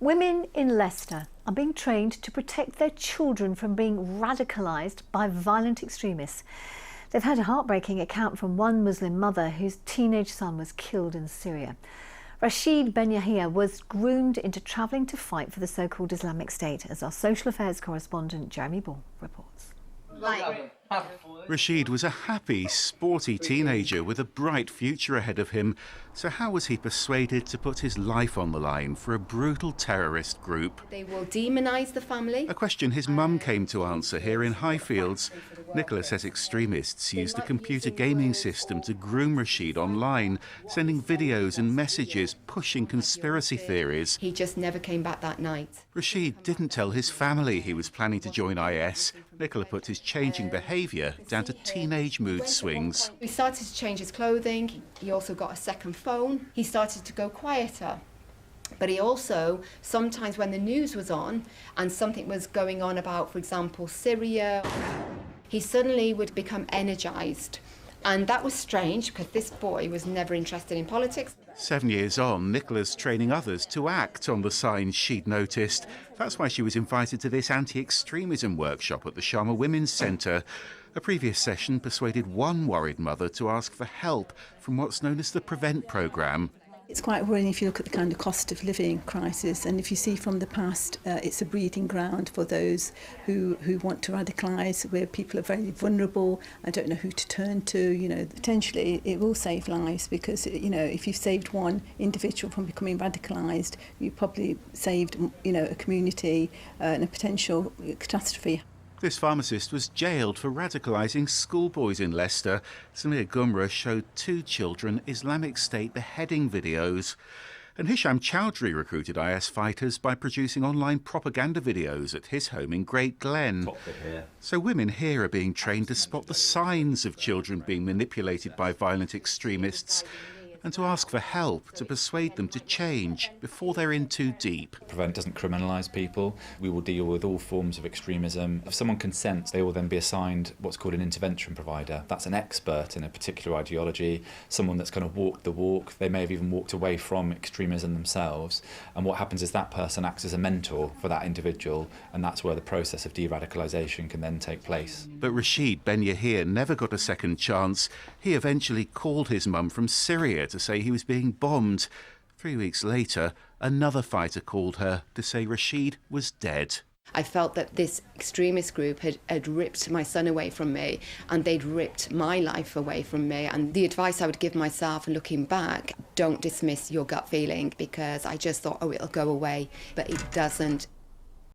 Women in Leicester are being trained to protect their children from being radicalised by violent extremists. They've had a heartbreaking account from one Muslim mother whose teenage son was killed in Syria. Rashid Ben Yahia was groomed into travelling to fight for the so-called Islamic State, as our social affairs correspondent Jeremy Ball reports. Rashid was a happy, sporty teenager with a bright future ahead of him. So how was he persuaded to put his life on the line for a brutal terrorist group? They will demonise the family. A question his mum came to answer here in Highfields. Nicola says extremists used a computer gaming system to groom Rashid online, sending videos and messages pushing conspiracy theories. He just never came back that night. Rashid didn't tell his family he was planning to join IS. Nicola put his changing behaviour down to teenage mood swings. He started to change his clothing. He also got a second phone. He started to go quieter. But he also, sometimes when the news was on and something was going on about, for example, Syria, he suddenly would become energised. And that was strange because this boy was never interested in politics. 7 years on, Nicola's training others to act on the signs she'd noticed. That's why she was invited to this anti-extremism workshop at the Sharma Women's Centre. A previous session persuaded one worried mother to ask for help from what's known as the Prevent programme. It's quite worrying if you look at the kind of cost of living crisis, and if you see from the past, it's a breeding ground for those who want to radicalise, where people are very vulnerable and don't know who to turn to. Potentially it will save lives because, if you've saved one individual from becoming radicalised, you probably saved, a community and a potential catastrophe. This pharmacist was jailed for radicalising schoolboys in Leicester. Samir Gumrah showed 2 children Islamic State beheading videos. And Hisham Chowdhury recruited IS fighters by producing online propaganda videos at his home in Great Glen. So women here are being trained to spot the signs of children being manipulated by violent extremists, and to ask for help to persuade them to change before they're in too deep. Prevent doesn't criminalise people. We will deal with all forms of extremism. If someone consents, they will then be assigned what's called an intervention provider. That's an expert in a particular ideology, someone that's kind of walked the walk. They may have even walked away from extremism themselves. And what happens is that person acts as a mentor for that individual, and that's where the process of de-radicalisation can then take place. But Rashid Ben Yahia never got a second chance. He eventually called his mum from Syria to say he was being bombed. 3 weeks later, another fighter called her to say Rashid was dead. I felt that this extremist group had ripped my son away from me, and they'd ripped my life away from me. And the advice I would give myself looking back, don't dismiss your gut feeling, because I just thought, oh, it'll go away. But it doesn't.